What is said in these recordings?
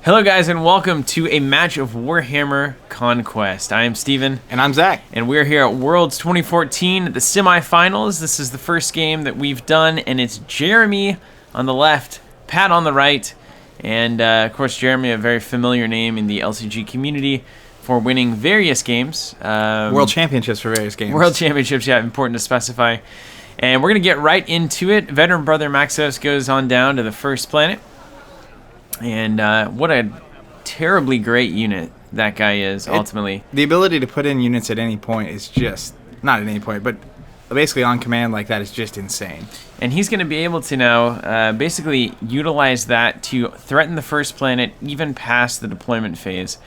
Hello guys and welcome to a match of Warhammer Conquest. I am Steven. And I'm Zach. And we're here at Worlds 2014 at the semifinals. This is the first game that we've done, and it's Jeremy on the left, Pat on the right, and of course Jeremy, a very familiar name in the LCG community for winning various games. World Championships for various games. World Championships, yeah, important to specify. And we're going to get right into it. Veteran brother Maxos goes on down to the first planet. And what a terribly great unit that guy is, ultimately. The ability to put in units at any point is just, not at any point, but basically on command like that is just insane. And he's going to be able to now basically utilize that to threaten the first planet even past the deployment phase.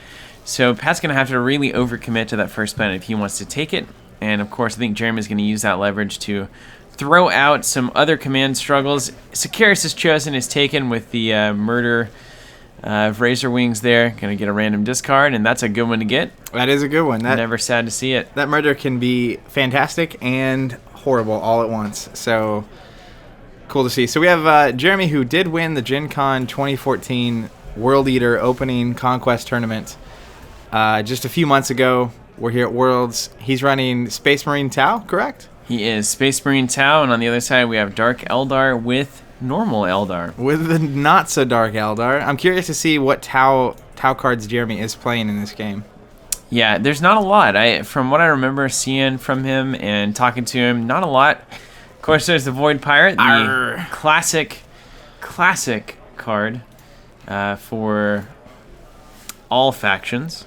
So Pat's going to have to really overcommit to that first planet if he wants to take it. And of course, I think Jeremy's going to use that leverage to throw out some other command struggles. Sikaris is chosen, is taken with the murder of Razor Wings there. Going to get a random discard, and that's a good one to get. That is a good one. Never sad to see it. That murder can be fantastic and horrible all at once. So, cool to see. So we have Jeremy, who did win the Gen Con 2014 World Eater opening Conquest tournament just a few months ago. We're here at Worlds. He's running Space Marine Tau, correct? He is Space Marine Tau, and on the other side we have Dark Eldar with normal Eldar. With the not-so-dark Eldar. I'm curious to see what Tau cards Jeremy is playing in this game. Yeah, there's not a lot. From what I remember seeing from him and talking to him, not a lot. Of course, there's the Void Pirate, the classic card for all factions.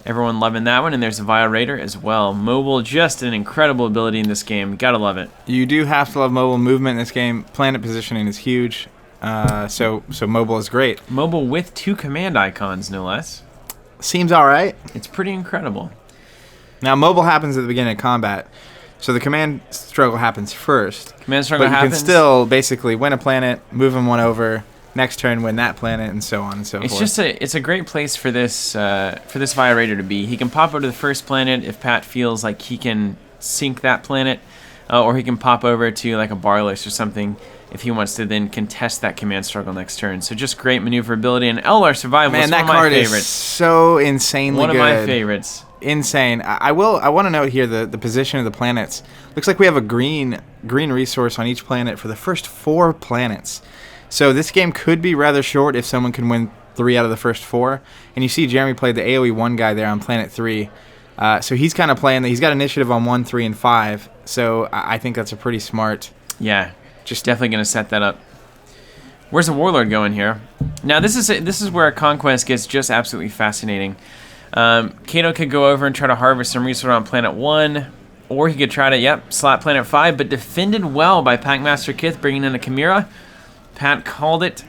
Everyone loving that one, and there's a Vile Raider as well. Mobile, just an incredible ability in this game. Gotta love it. You do have to love mobile movement in this game. Planet positioning is huge, so mobile is great. Mobile with 2 command icons, no less. Seems all right. It's pretty incredible. Now, mobile happens at the beginning of combat, so the command struggle happens first. Command struggle happens. But you can still basically win a planet, move them one over. Next turn, win that planet, and so on and so forth. It's a great place for this Vile Raider to be. He can pop over to the first planet if Pat feels like he can sink that planet, or he can pop over to like a Barless or something if he wants to then contest that command struggle next turn. So just great maneuverability, and Eldar Survival is one of my favorites. Is so insanely good. One of my favorites. Insane. I want to note here the position of the planets. Looks like we have a green resource on each planet for the first 4 planets. So this game could be rather short if someone can win 3 out of the first 4. And you see Jeremy played the AoE 1 guy there on planet 3. So he's kind of playing he's got initiative on 1, 3, and 5. So I think that's a pretty smart. Yeah, just definitely going to set that up. Where's the Warlord going here? Now this is where Conquest gets just absolutely fascinating. Kato could go over and try to harvest some resource on planet 1. Or he could try to, slap planet 5. But defended well by Packmaster Kith, bringing in a Chimera. Pat called it,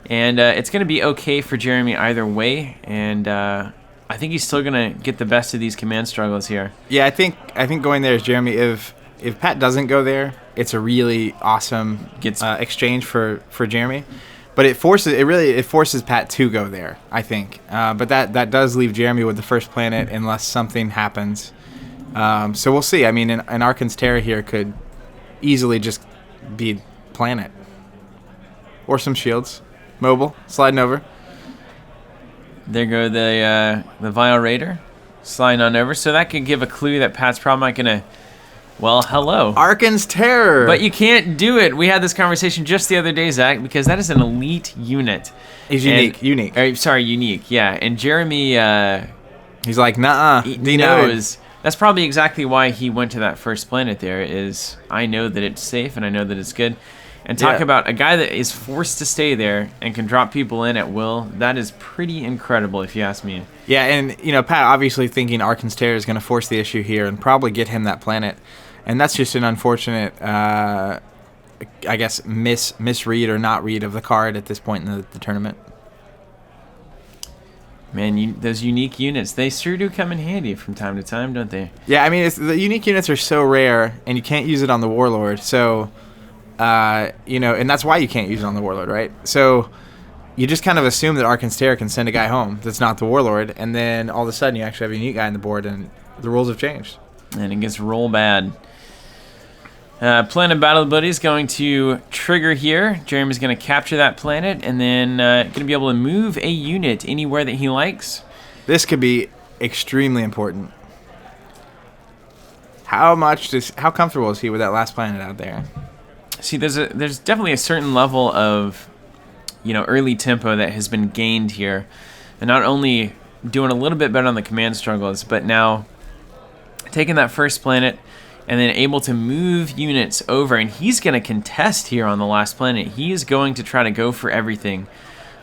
and it's going to be okay for Jeremy either way, and I think he's still going to get the best of these command struggles here. Yeah, I think going there is Jeremy. If Pat doesn't go there, it's a really awesome exchange for Jeremy, but it forces Pat to go there, I think. But that does leave Jeremy with the first planet unless something happens. So we'll see. I mean, an Arkan's Terror here could easily just be planet. Or some shields. Mobile. Sliding over. There go the Vile Raider. Sliding on over. So that could give a clue that Pat's probably not going to... Well, hello. Arkan's Terror. But you can't do it. We had this conversation just the other day, Zach, because that is an elite unit. He's unique. Unique. Unique. Yeah. And Jeremy... he's like, nah. He knows. That's probably exactly why he went to that first planet there, is I know that it's safe and I know that it's good. And talk about a guy that is forced to stay there and can drop people in at will. That is pretty incredible, if you ask me. Yeah, and Pat obviously thinking Arkan's Terror is going to force the issue here and probably get him that planet. And that's just an unfortunate, I guess, misread or not read of the card at this point in the tournament. Man, those unique units, they sure do come in handy from time to time, don't they? Yeah, I mean, the unique units are so rare, and you can't use it on the Warlord, so... and that's why you can't use it on the Warlord, right? So you just kind of assume that Arkan's Terror can send a guy home that's not the Warlord, and then all of a sudden you actually have a unique guy on the board, and the rules have changed. And it gets real bad. Planet Battle Buddy is going to trigger here. Jeremy's going to capture that planet and then going to be able to move a unit anywhere that he likes. This could be extremely important. How comfortable is he with that last planet out there? See, there's definitely a certain level of, early tempo that has been gained here, and not only doing a little bit better on the command struggles, but now taking that first planet and then able to move units over, and he's going to contest here on the last planet. He is going to try to go for everything.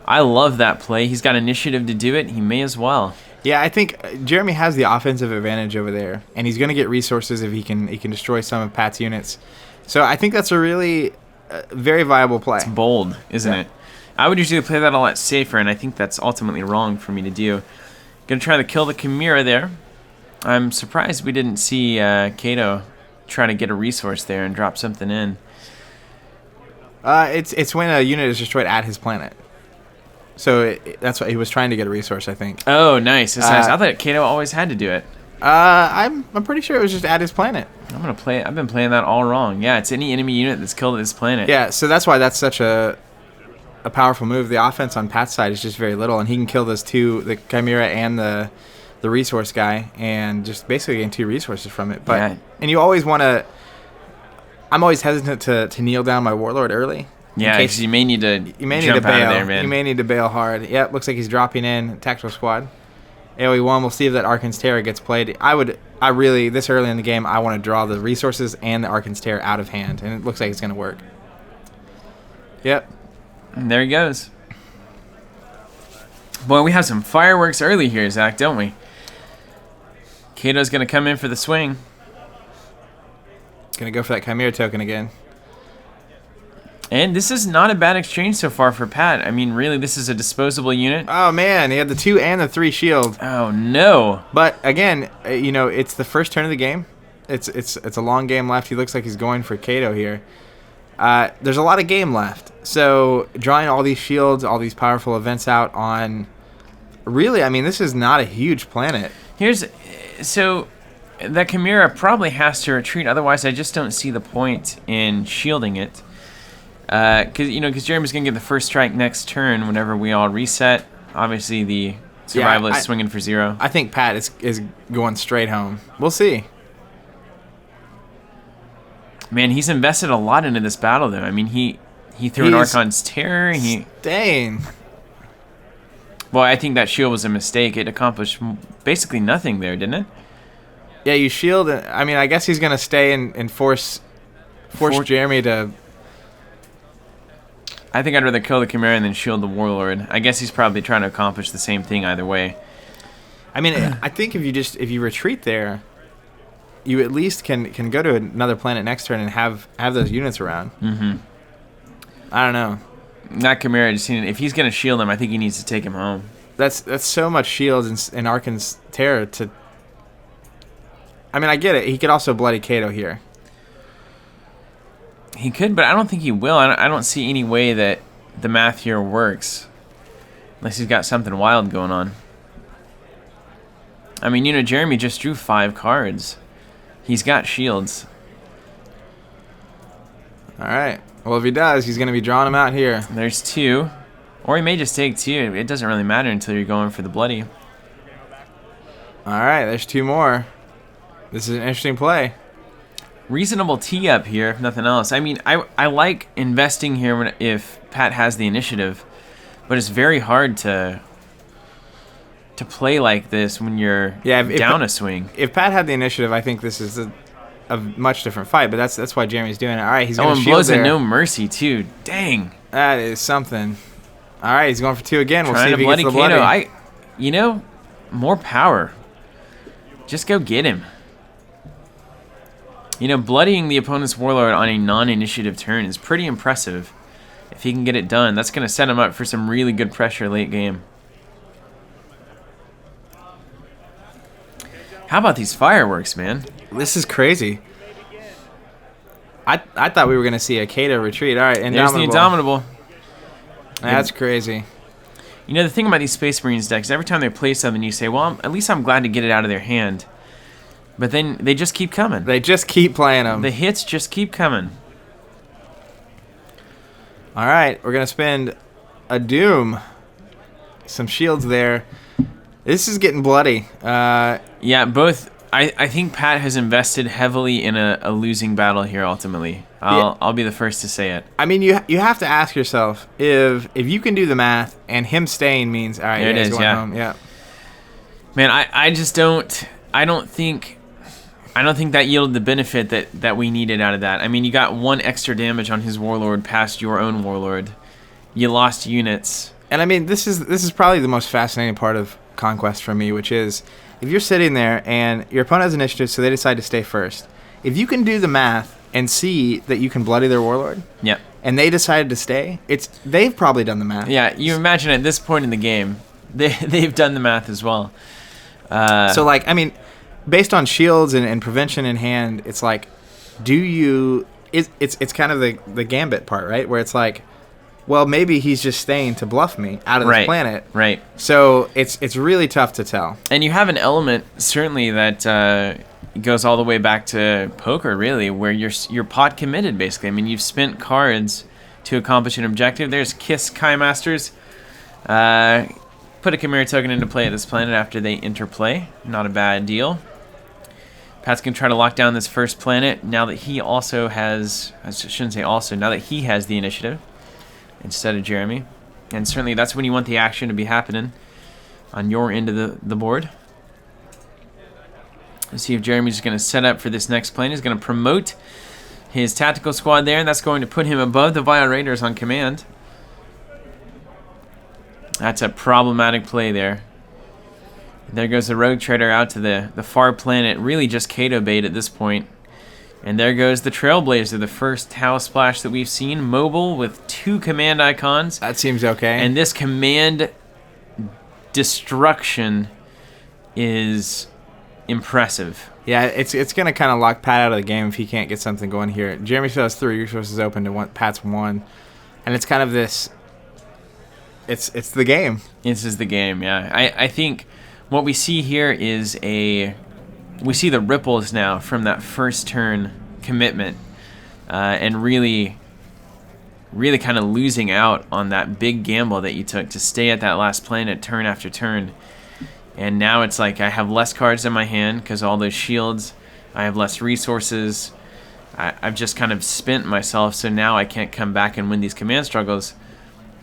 I love that play. He's got initiative to do it. He may as well. Yeah, I think Jeremy has the offensive advantage over there, and he's going to get resources if he can destroy some of Pat's units. So I think that's a really very viable play. It's bold, isn't it? I would usually play that a lot safer, and I think that's ultimately wrong for me to do. Going to try to kill the Chimera there. I'm surprised we didn't see Kato try to get a resource there and drop something in. It's when a unit is destroyed at his planet. So that's what he was trying to get a resource, I think. Oh, nice. Nice. I thought Kato always had to do it. I'm pretty sure it was just at his planet. I've been playing that all wrong. Yeah, it's any enemy unit that's killed at this planet. Yeah, so that's why that's such a powerful move. The offense on Pat's side is just very little, and he can kill those two, the Chimera and the resource guy, and just basically gain 2 resources from it. But yeah. And you always want to. I'm always hesitant to kneel down my warlord early. Yeah, because you may need to jump out of there, man. You may need to bail hard. Yep, looks like he's dropping in tactical squad. AoE 1. We'll see if that Arkan's Terror gets played. I really this early in the game, I want to draw the resources and the Arkan's Terror out of hand, and it looks like it's going to work. Yep. And there he goes. Boy, we have some fireworks early here, Zach, don't we? Kato's going to come in for the swing. Going to go for that Chimera token again. And this is not a bad exchange so far for Pat. I mean, really, this is a disposable unit. Oh, man. He had the 2 and the 3 shield. Oh, no. But, again, it's the first turn of the game. It's a long game left. He looks like he's going for Kato here. There's a lot of game left. So, drawing all these shields, all these powerful events out on... Really, I mean, this is not a huge planet. So, that Chimera probably has to retreat. Otherwise, I just don't see the point in shielding it. Because Jeremy's going to get the first strike next turn whenever we all reset. Obviously, the survivalist swinging for 0. I think Pat is going straight home. We'll see. Man, he's invested a lot into this battle, though. I mean, he threw an Archon's Terror. Dang. Well, I think that shield was a mistake. It accomplished basically nothing there, didn't it? Yeah, you shield. I mean, I guess he's going to stay and force Jeremy to... I think I'd rather kill the Chimera and then shield the Warlord. I guess he's probably trying to accomplish the same thing either way. I mean, I think if you retreat there, you at least can go to another planet next turn and have those units around. Mm-hmm. I don't know. Not Chimera. If he's going to shield him, I think he needs to take him home. That's so much shields and Arkan's Terror to... I mean, I get it. He could also bloody Kato here. He could, but I don't think he will. I don't see any way that the math here works. Unless he's got something wild going on. I mean, Jeremy just drew 5 cards. He's got shields. All right. Well, if he does, he's going to be drawing them out here. There's 2. Or he may just take 2. It doesn't really matter until you're going for the bloody. All right. There's 2 more. This is an interesting play. Reasonable tee up here, if nothing else. I mean, I like investing here if Pat has the initiative, but it's very hard to play like this when you're down a swing. If Pat had the initiative, I think this is a much different fight, but that's why Jeremy's doing it. All right, he's going to shield blows there. a no mercy, too. Dang. That is something. All right, he's going for 2 again. We'll see if he gets the Kato. bloody. More power. Just go get him. Bloodying the opponent's Warlord on a non-initiative turn is pretty impressive. If he can get it done, that's going to set him up for some really good pressure late game. How about these fireworks, man? This is crazy. I thought we were going to see a Kato retreat. All right, Indomitable. There's the Indomitable. That's crazy. The thing about these Space Marines decks, every time they play something, you say, well, at least I'm glad to get it out of their hand. But then they just keep coming. They just keep playing them. The hits just keep coming. All right, we're going to spend a Doom. Some shields there. This is getting bloody. Yeah, both. I think Pat has invested heavily in a losing battle here. Ultimately, I'll be the first to say it. I mean, you have to ask yourself if you can do the math, and him staying means all right. There it is. Going Yeah. home. Yeah. Man, I just don't. I don't think that yielded the benefit that we needed out of that. I mean, you got 1 extra damage on his warlord past your own warlord. You lost units. And I mean, this is probably the most fascinating part of Conquest for me, which is if you're sitting there and your opponent has initiative, so they decide to stay first. If you can do the math and see that you can bloody their warlord, Yep. and they decided to stay, they've probably done the math. Yeah, you imagine at this point in the game, they've done the math as well. So like, I mean, based on shields and prevention in hand, it's like, it's kind of the gambit part, right? Where it's like, well, maybe he's just staying to bluff me out of this planet. Right. So it's really tough to tell. And you have an element, certainly, that goes all the way back to poker, really, where you're pot committed, basically. I mean, you've spent cards to accomplish an objective. There's Kiss Kai Masters. Put a Chimera token into play at this planet after they interplay. Not a bad deal. Pat's going to try to lock down this first planet now that he also has... I shouldn't say also. Now that he has the initiative instead of Jeremy. And certainly that's when you want the action to be happening on your end of the board. Let's see if Jeremy's going to set up for this next planet. He's going to promote his tactical squad there, and that's going to put him above the Vile Raiders on command. That's a problematic play there. There goes the Rogue Trader out to the far planet. Really just Kato bait at this point. And there goes the Trailblazer, the first Tau Splash that we've seen. Mobile with 2 command icons. That seems okay. And this command destruction is impressive. Yeah, it's going to kind of lock Pat out of the game if he can't get something going here. Jeremy still has 3 resources open to Pat's 1. And it's kind of this... It's the game. This is the game, yeah. I think what we see here is we see the ripples now from that first turn commitment, and really kind of losing out on that big gamble that you took to stay at that last planet turn after turn. And now it's like I have less cards in my hand because all those shields, I have less resources. I've just kind of spent myself, so now I can't come back and win these command struggles.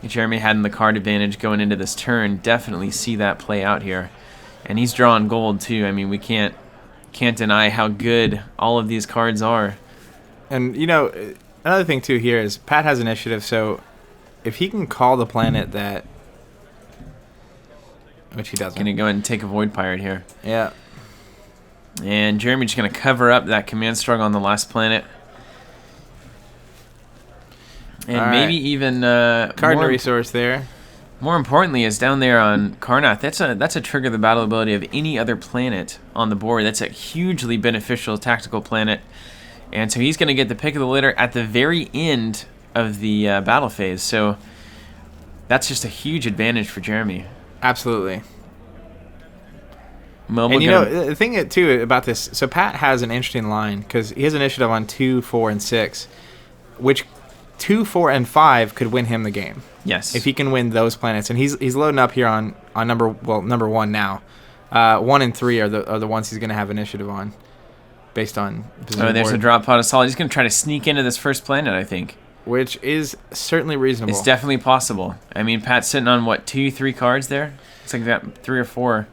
Jeremy had in the card advantage going into this turn. Definitely see that play out here. And he's drawing gold too. I mean, we can't deny how good all of these cards are. And, you know, another thing too here is Pat has initiative, so if he can call the planet that... Which he doesn't. Going to go ahead and take a Void Pirate here. Yeah. And Jeremy just going to cover up that command struggle on the last planet. And maybe even card resource there. More importantly, is down there on Karnath. That's a trigger the battle ability of any other planet on the board. That's a hugely beneficial tactical planet, and so he's going to get the pick of the litter at the very end of the battle phase. So that's just a huge advantage for Jeremy. Absolutely. Mobile and you know the thing too about this. So Pat has an interesting line because he has initiative on 2, 4, and 6, which 2, 4, and 5 could win him the game. Yes. If he can win those planets, and he's loading up here on number 1 now. 1 and 3 are the ones he's going to have initiative on, based on. Oh, there's a drop pod of solid. He's going to try to sneak into this first planet, I think. Which is certainly reasonable. It's definitely possible. I mean, Pat's sitting on what 2, 3 cards there. It's like that 3 or 4.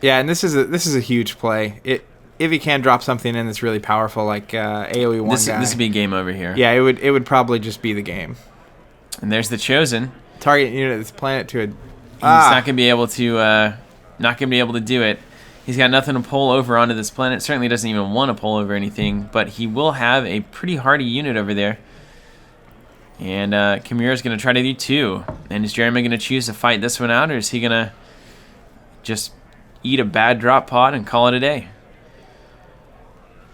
Yeah, and this is a huge play. If he can drop something in that's really powerful, like AoE 1 guy. This would be game over here. Yeah, it would probably just be the game. And there's the Chosen. Target unit this planet to a... He's not gonna be able to do it. He's got nothing to pull over onto this planet. Certainly doesn't even want to pull over anything, but he will have a pretty hardy unit over there. And Chimera's gonna try to do 2. And is Jeremy gonna choose to fight this one out, or is he gonna just eat a bad drop pod and call it a day?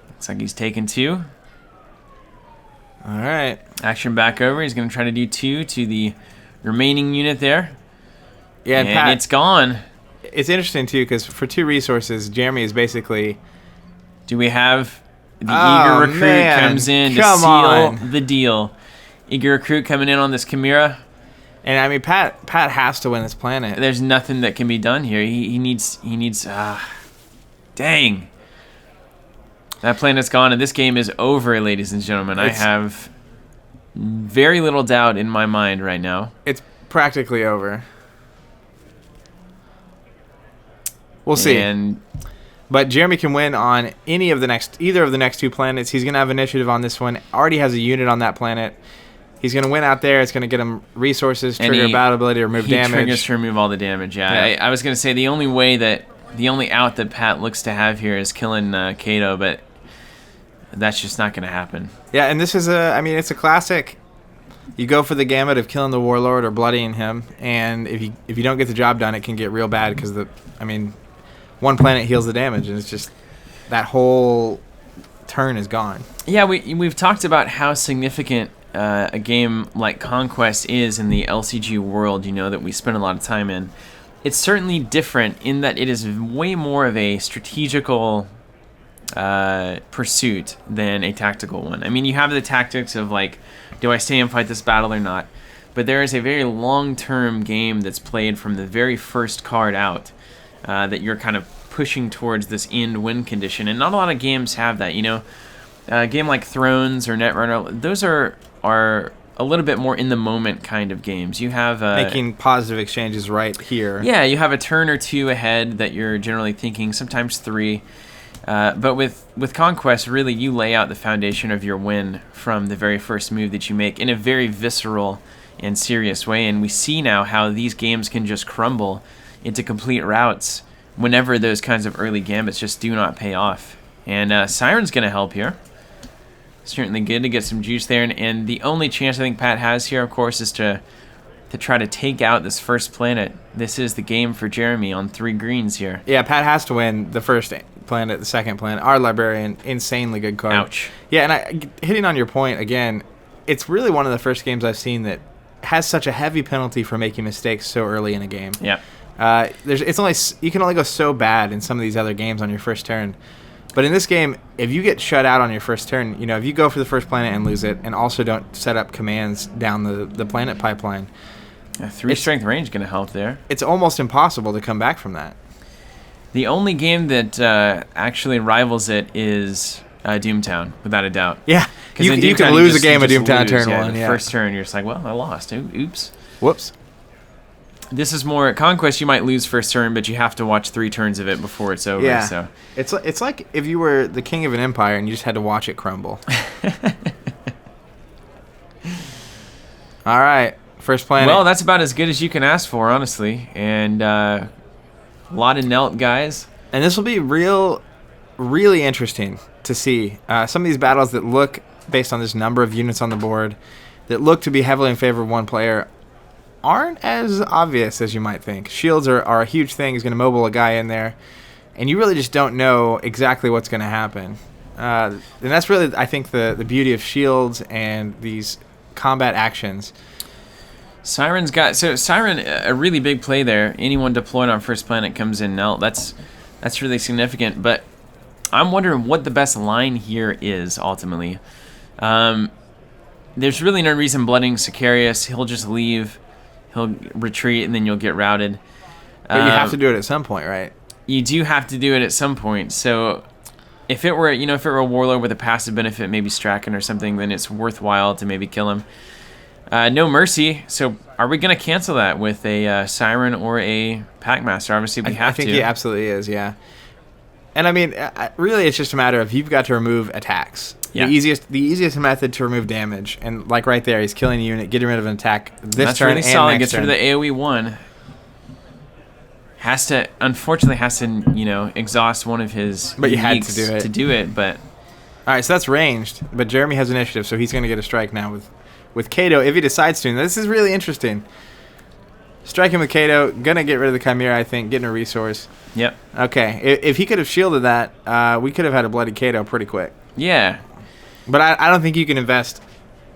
Looks like he's taking 2. All right. Action back over. He's going to try to do 2 to the remaining unit there. Yeah, and and Pat, it's gone. It's interesting, too, because for 2 resources, Jeremy is basically Do we have the eager recruit comes in to seal the deal? Eager recruit coming in on this Chimera. And I mean, Pat has to win this planet. There's nothing that can be done here. He needs. Dang. That planet's gone, and this game is over, ladies and gentlemen. I have very little doubt in my mind right now. It's practically over. We'll see. But Jeremy can win on either of the next 2 planets. He's going to have initiative on this one. Already has a unit on that planet. He's going to win out there. It's going to get him resources, trigger battle ability, remove damage. He triggers to remove all the damage, yeah. I was going to say the only out that Pat looks to have here is killing Kato, but that's just not going to happen. Yeah, and this is it's a classic. You go for the gamut of killing the warlord or bloodying him, and if you don't get the job done, it can get real bad because one planet heals the damage, and it's just that whole turn is gone. Yeah, we've talked about how significant a game like Conquest is in the LCG world, that we spend a lot of time in. It's certainly different in that it is way more of a strategical pursuit than a tactical one. I mean, you have the tactics of do I stay and fight this battle or not? But there is a very long-term game that's played from the very first card out that you're kind of pushing towards this end win condition. And not a lot of games have that, A game like Thrones or Netrunner, those are a little bit more in the moment kind of games. You have making positive exchanges right here. Yeah, you have a turn or 2 ahead that you're generally thinking, sometimes 3. But with Conquest, really, you lay out the foundation of your win from the very first move that you make in a very visceral and serious way. And we see now how these games can just crumble into complete routes whenever those kinds of early gambits just do not pay off. And Siren's going to help here. Certainly good to get some juice there. And the only chance I think Pat has here, of course, is to try to take out this first planet. This is the game for Jeremy on 3 greens here. Yeah, Pat has to win the first planet, the second planet. Our Librarian, insanely good card. Ouch. Yeah, and hitting on your point again, it's really one of the first games I've seen that has such a heavy penalty for making mistakes so early in a game. Yeah. You can only go so bad in some of these other games on your first turn. But in this game, if you get shut out on your first turn, if you go for the first planet and lose it, and also don't set up commands down the planet pipeline, 3 strength range going to help there. It's almost impossible to come back from that. The only game that actually rivals it is Doomtown, without a doubt. Yeah, you can lose a game of Doomtown turn 1. The first turn, you're just like, well, I lost. Oops. Whoops. This is more Conquest. You might lose first turn, but you have to watch 3 turns of it before it's over. Yeah. So it's like if you were the king of an empire and you just had to watch it crumble. All right, first planet. Well, that's about as good as you can ask for, honestly. And a lot of Nelt guys. And this will be really interesting to see. Some of these battles that look, based on this number of units on the board, that look to be heavily in favor of one player, aren't as obvious as you might think. Shields are a huge thing. He's going to mobile a guy in there, and you really just don't know exactly what's going to happen. And that's really, I think, the beauty of shields and these combat actions. Siren, a really big play there. Anyone deployed on first planet comes in Nelt. That's really significant. But I'm wondering what the best line here is ultimately. There's really no reason blooding Sicarius. He'll just leave. He'll retreat, and then you'll get routed. But you have to do it at some point, right? You do have to do it at some point. So if it were a warlord with a passive benefit, maybe Strachan or something, then it's worthwhile to maybe kill him. No mercy. So are we going to cancel that with a Siren or a Packmaster? Obviously, we have to. I think he absolutely is, yeah. And I mean, really, it's just a matter of you've got to remove attacks. Yeah. The easiest method to remove damage, and like right there, he's killing a unit, getting rid of an attack this turn really and solid. Next turn. Gets rid of the AOE 1. Unfortunately has to exhaust one of his. But you had to do it. But all right, so that's ranged. But Jeremy has initiative, so he's going to get a strike now with Kato if he decides to. Now, this is really interesting. Striking with Kato, gonna get rid of the Chimera, I think, getting a resource. Yep. Okay, if he could have shielded that, we could have had a bloody Kato pretty quick. Yeah. But I don't think you can invest.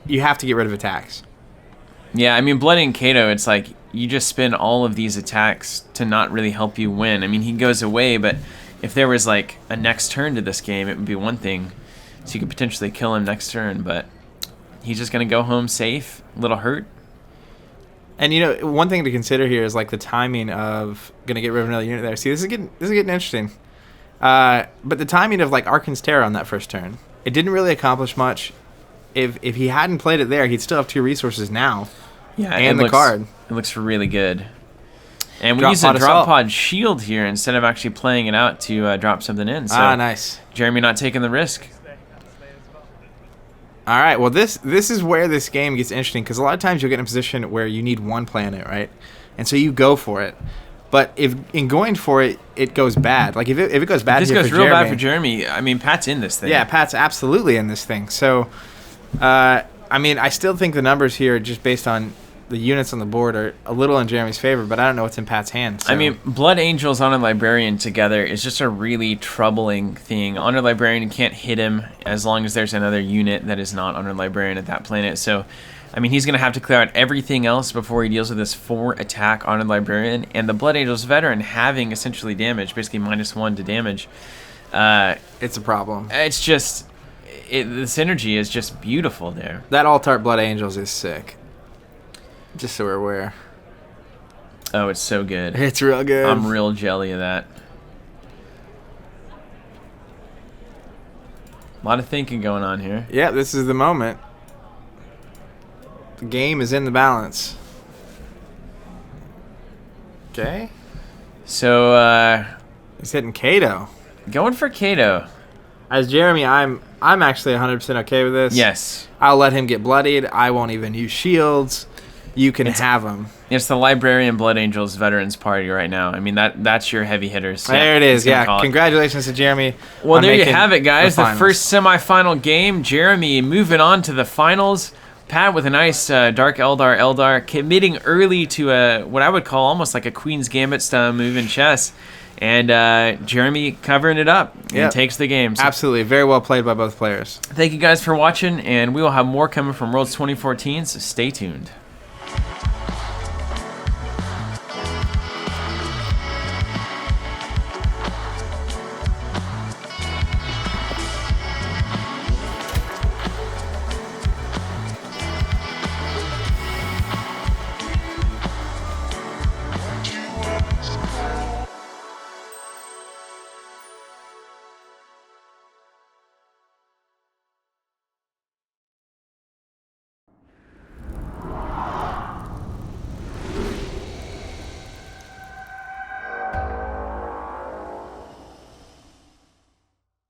You have to get rid of attacks. Yeah, I mean, blooding Kato, it's like you just spend all of these attacks to not really help you win. I mean, he goes away, but if there was like a next turn to this game, it would be one thing. So you could potentially kill him next turn, but he's just going to go home safe, a little hurt. And one thing to consider here is like the timing of going to get rid of another unit there. See, this is getting interesting. But the timing of like Arkan's Terror on that first turn, it didn't really accomplish much. If he hadn't played it there, he'd still have 2 resources now. Yeah, and the card. It looks really good. And we use a drop pod shield here instead of actually playing it out to drop something in. So nice. Jeremy not taking the risk. All right, well, this is where this game gets interesting, because a lot of times you'll get in a position where you need 1 planet, right? And so you go for it. But if in going for it, it goes bad. Like if it goes bad, this goes real bad for Jeremy. I mean, Pat's in this thing. Yeah, Pat's absolutely in this thing. So, I mean, I still think the numbers here, just based on the units on the board, are a little in Jeremy's favor, but I don't know what's in Pat's hand. So. I mean, Blood Angels on a Librarian together is just a really troubling thing. On a Librarian can't hit him as long as there's another unit that is not on a Librarian at that planet. So, I mean, he's going to have to clear out everything else before he deals with this 4 attack on a Librarian. And the Blood Angels Veteran having essentially damage, basically -1 to damage. It's a problem. It's just, the synergy is just beautiful there. That Altart Blood Angels is sick. Just so we're aware. Oh, it's so good. It's real good. I'm real jelly of that. A lot of thinking going on here. Yeah, this is the moment. The game is in the balance. Okay. So, he's hitting Kato. Going for Kato. As Jeremy, I'm actually 100% okay with this. Yes. I'll let him get bloodied. I won't even use shields. You can have him. It's the Librarian Blood Angels Veterans Party right now. I mean, that's your heavy hitters. There it is. Yeah. Congratulations to Jeremy. Well, there you have it, guys. The first semifinal game. Jeremy moving on to the finals. Pat with a nice Dark Eldar committing early to what I would call almost like a Queen's Gambit style move in chess. And Jeremy covering it up and takes the game. So absolutely. Very well played by both players. Thank you guys for watching, and we will have more coming from Worlds 2014, so stay tuned.